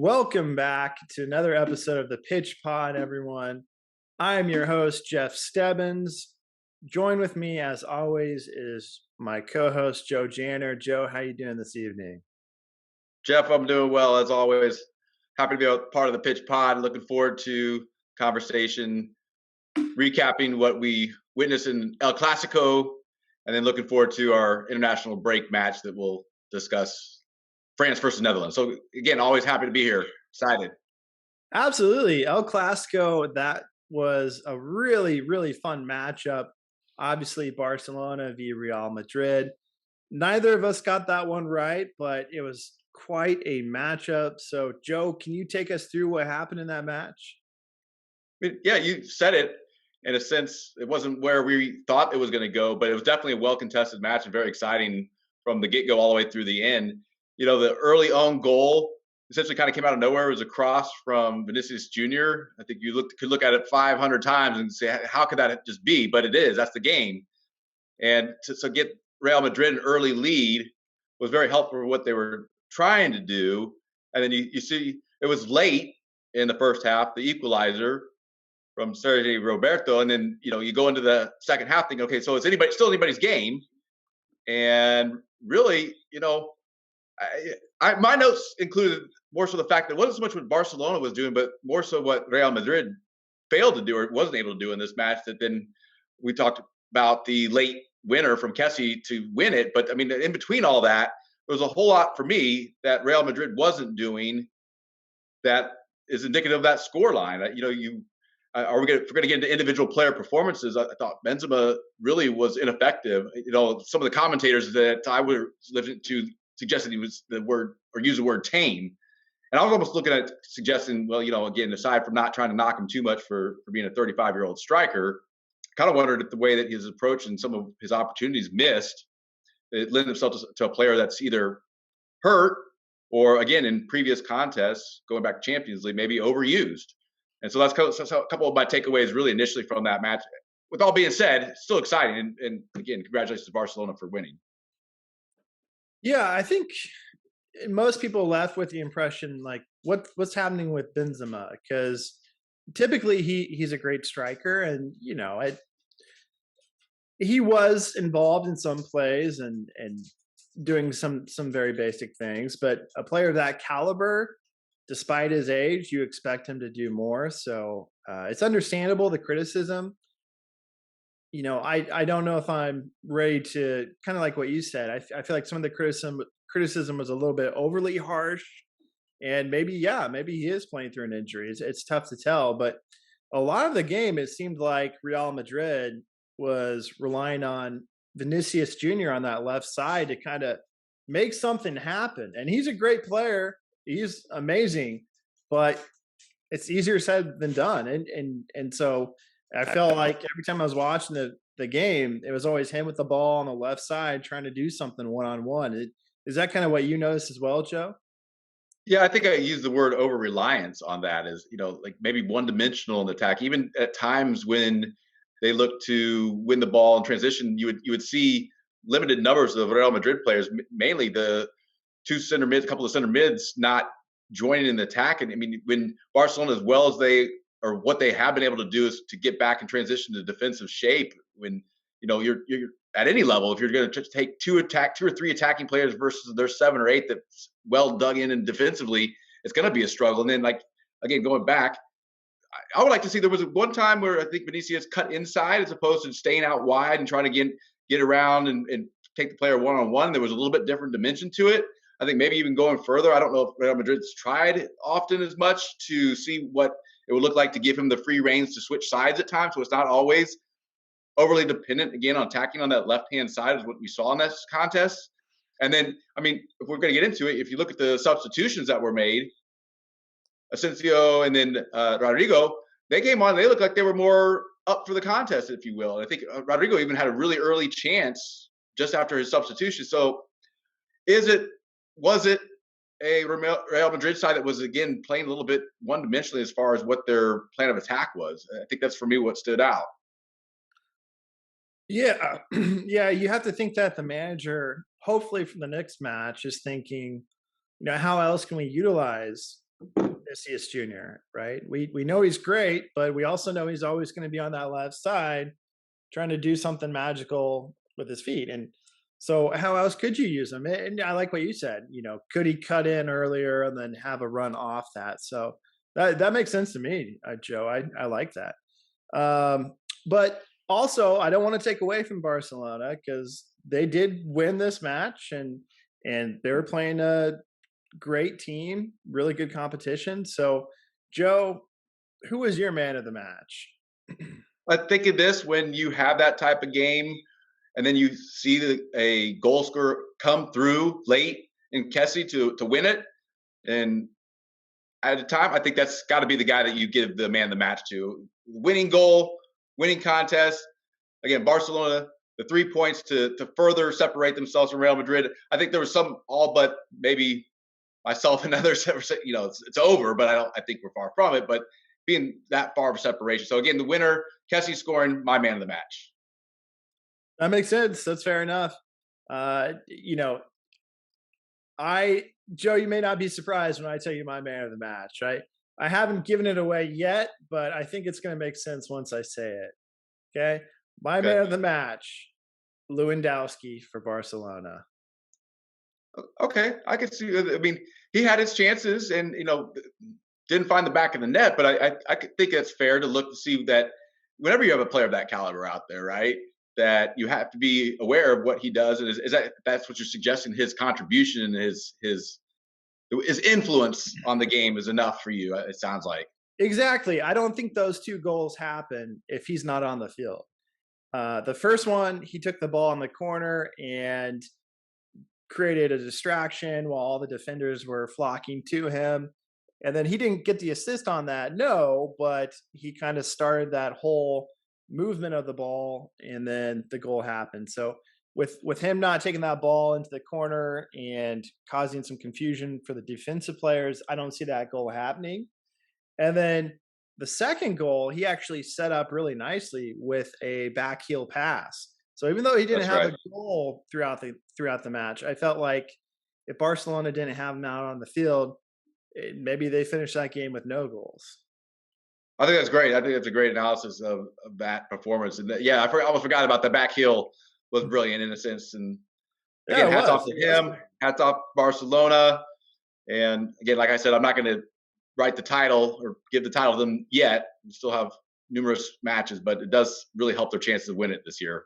Welcome back to another episode of the Pitch Pod, everyone. I am your host, Jeff Stebbins. Join with me, as always, is my co-host, Joe Janner. Joe, how you doing this evening? Jeff, I'm doing well as always. Happy to be a part of the Pitch Pod. Looking forward to conversation, recapping what we witnessed in El Clasico, and then looking forward to our international break match that we'll discuss France versus Netherlands. So again, always happy to be here. Excited. Absolutely. El Clasico, that was a really, really fun matchup. Obviously, Barcelona v Real Madrid. Neither of us got that one right, but it was quite a matchup. So, Joe, can you take us through what happened in that match? Yeah, you said it. In a sense, it wasn't where we thought it was going to go, but it was definitely a well contested match and very exciting from the get go all the way through the end. The early own goal essentially kind of came out of nowhere. It was a cross from Vinicius Jr. I think you could look at it 500 times and say, how could that just be? But it is. That's the game. And to get Real Madrid an early lead was very helpful for what they were trying to do. And then you see it was late in the first half, the equalizer from Sergio Roberto, and then you go into the second half thinking, okay, so it's still anybody's game, and really, my notes included more so the fact that it wasn't so much what Barcelona was doing, but more so what Real Madrid failed to do or wasn't able to do in this match. That then we talked about the late winner from Kessie to win it, but I mean, in between all that, there was a whole lot for me that Real Madrid wasn't doing that is indicative of that score line. Are we going to get into individual player performances? I thought Benzema really was ineffective. Some of the commentators that I was listening to suggested he was used the word tame. And I was almost looking at suggesting, well, again, aside from not trying to knock him too much for being a 35-year-old striker, kind of wondered if the way that his approach and some of his opportunities missed, it lent himself to a player that's either hurt or, again, in previous contests, going back to Champions League, maybe overused. And so that's a couple of my takeaways really initially from that match. With all being said, it's still exciting. And again, congratulations to Barcelona for winning. Yeah, I think most people left with the impression like what's happening with Benzema, because typically he's a great striker, and he was involved in some plays and doing some very basic things, but a player of that caliber, despite his age, you expect him to do more. So it's understandable, the criticism. I don't know if I'm ready to, kind of like what you said. I feel like some of the criticism was a little bit overly harsh, and maybe he is playing through an injury. It's tough to tell, but a lot of the game, it seemed like Real Madrid was relying on Vinicius Jr. on that left side to kind of make something happen. And he's a great player. He's amazing, but it's easier said than done. And so I felt like every time I was watching the game, it was always him with the ball on the left side trying to do something one-on-one. Is that kind of what you noticed as well, Joe? Yeah, I think I used the word over reliance on that as, like maybe one dimensional in the attack. Even at times when they look to win the ball in transition, you would see limited numbers of Real Madrid players, mainly the two center mids, a couple of center mids not joining in the attack. And I mean, when Barcelona, as well as they or what they have been able to do is to get back in transition to defensive shape. When you're at any level, if you're going to take two or three attacking players versus their 7 or 8 that's well dug in and defensively, it's going to be a struggle. And then, like, again, going back, I would like to see, there was one time where I think Vinicius cut inside as opposed to staying out wide and trying to get around and take the player one-on-one. There was a little bit different dimension to it. I think maybe even going further, I don't know if Real Madrid's tried often as much to see what it would look like to give him the free reins to switch sides at times, so it's not always overly dependent, again, on attacking on that left-hand side, is what we saw in this contest. And then, I mean, if we're going to get into it, if you look at the substitutions that were made, Asensio and then Rodrigo, they came on, they looked like they were more up for the contest, if you will. And I think Rodrigo even had a really early chance just after his substitution. So was it a Real Madrid side that was, again, playing a little bit one-dimensionally as far as what their plan of attack was? I think that's, for me, what stood out. Yeah, yeah, you have to think that the manager, hopefully for the next match, is thinking, how else can we utilize Vinicius Jr., right? We know he's great, but we also know he's always going to be on that left side trying to do something magical with his feet. And so, how else could you use him? And I like what you said. Could he cut in earlier and then have a run off that? So that makes sense to me, Joe. I like that. But also, I don't want to take away from Barcelona because they did win this match, and they were playing a great team, really good competition. So, Joe, who was your man of the match? I think of this when you have that type of game, and then you see a goal scorer come through late in Kessie to win it. And at a time, I think that's got to be the guy that you give the man of the match to. Winning goal, winning contest. Again, Barcelona, the 3 points to further separate themselves from Real Madrid. I think there was some all but maybe myself and others ever said, it's over, but I think we're far from it. But being that far of a separation. So again, the winner, Kessie scoring, my man of the match. That makes sense. That's fair enough. Uh, you know, I Joe, you may not be surprised when I tell you my man of the match, right? I haven't given it away yet, but I think it's going to make sense once I say it. Okay, my Okay. man of the match, Lewandowski for Barcelona. Okay, I could see. I mean, he had his chances, and didn't find the back of the net. But I could think it's fair to look to see that whenever you have a player of that caliber out there, right, that you have to be aware of what he does, and is that that's what you're suggesting? His contribution and his influence on the game is enough for you. It sounds like. Exactly. I don't think those two goals happen if he's not on the field. The first one, he took the ball in the corner and created a distraction while all the defenders were flocking to him. And then he didn't get the assist on that, no, but he kind of started that whole movement of the ball, and then the goal happened. So with him not taking that ball into the corner and causing some confusion for the defensive players, I don't see that goal happening. And then the second goal, he actually set up really nicely with a back heel pass. So even though he didn't That's have right. a goal throughout the match, I felt like if Barcelona didn't have him out on the field, maybe they finished that game with no goals. I think that's great. I think that's a great analysis of that performance. And yeah, I almost forgot about the back heel was brilliant in a sense. And Yeah, again, it hats off was. It to was. him. Hats off Barcelona. And again, like I said, I'm not going to write the title or give the title to them yet. We still have numerous matches, but it does really help their chances of winning it this year.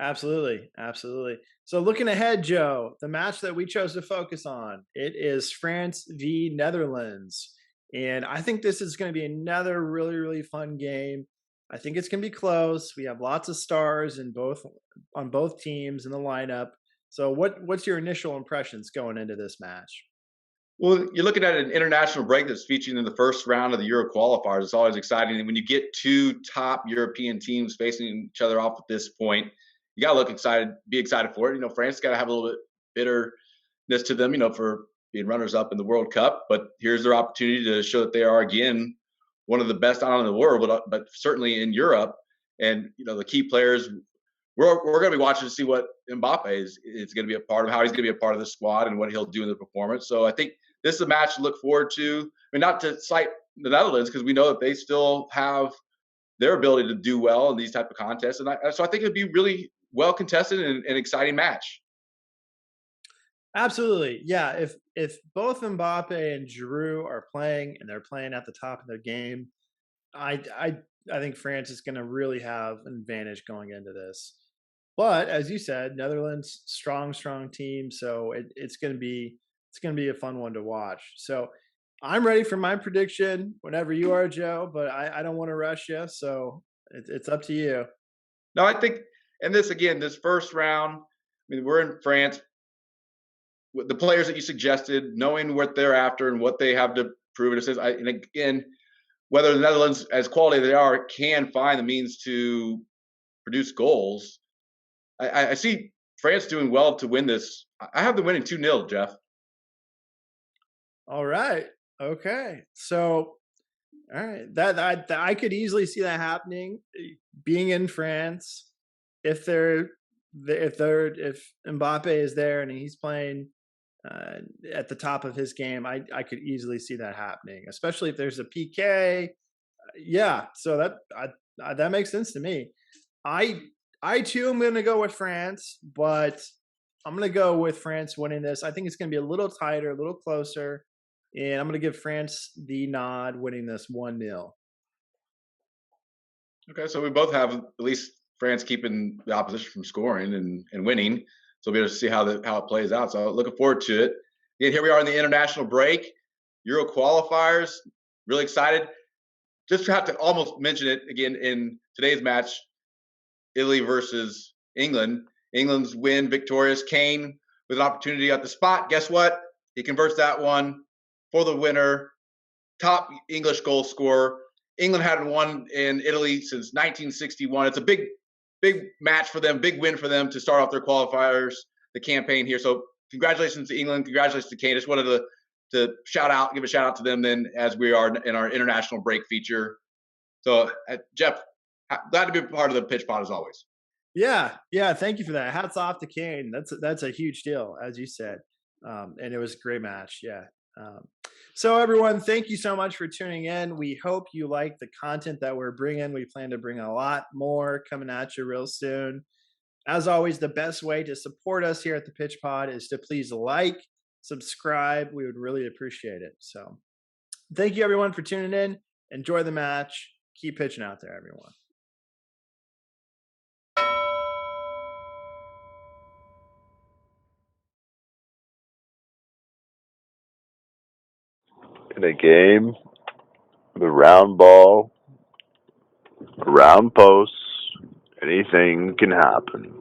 Absolutely, absolutely. So looking ahead, Joe, the match that we chose to focus on, it is France v Netherlands. And I think this is going to be another really, really fun game. I think it's going to be close. We have lots of stars in both on both teams in the lineup. So what's your initial impressions going into this match? Well, you're looking at an international break that's featuring in the first round of the Euro qualifiers. It's always exciting. And when you get two top European teams facing each other off at this point, you got to look excited, be excited for it. France got to have a little bit bitterness to them, for being runners up in the World Cup. But here's their opportunity to show that they are, again, one of the best out in the world, but certainly in Europe. And, the key players, we're going to be watching to see what Mbappe is going to be a part of, how he's going to be a part of the squad and what he'll do in the performance. So I think this is a match to look forward to. I mean, not to cite the Netherlands because we know that they still have their ability to do well in these type of contests, and so I think it'd be really well contested and an exciting match. Absolutely. Yeah, if both Mbappe and Giroud are playing and they're playing at the top of their game, I I I think France is going to really have an advantage going into this. But as you said, Netherlands strong, strong team, so it's going to be a fun one to watch. So I'm ready for my prediction whenever you are, Joe. But I don't want to rush you, so it's up to you. No, I think, and this again, this first round. I mean, we're in France. With the players that you suggested, knowing what they're after and what they have to prove, it says, and again, whether the Netherlands, as quality they are, can find the means to produce goals. I see France doing well to win this. I have them winning 2-0, Jeff. All right. Okay. So all right, that I could easily see that happening. Being in France, if Mbappe is there and he's playing at the top of his game, I could easily see that happening, especially if there's a PK. Yeah, so that makes sense to me. I I too am going to go with France, but I'm going to go with France winning this. I think it's going to be a little tighter, a little closer, and I'm going to give France the nod, winning this 1-0. Okay, so we both have at least France keeping the opposition from scoring and winning. So we'll be able to see how it plays out. So looking forward to it. Again, here we are in the international break, Euro qualifiers. Really excited. Just have to almost mention it again in today's match, Italy versus England. England's win victorious. Kane with an opportunity at the spot. Guess what? He converts that one for the winner. Top English goal scorer. England hadn't won in Italy since 1961. It's a big match for them, big win for them to start off their qualifiers, the campaign here. So congratulations to England. Congratulations to Kane. Just wanted to give a shout out to them then as we are in our international break feature. So Jeff, glad to be a part of the pitch pod as always. Yeah, yeah. Thank you for that. Hats off to Kane. That's a huge deal, as you said, and it was a great match. Yeah. Um, so everyone, thank you so much for tuning in. We hope you like the content that we're bringing. We plan to bring a lot more coming at you real soon. As always, the best way to support us here at the Pitch Pod is to please like, subscribe. We would really appreciate it. So thank you everyone for tuning in. Enjoy the match. Keep pitching out there, everyone. In a game, the round ball, round posts, anything can happen.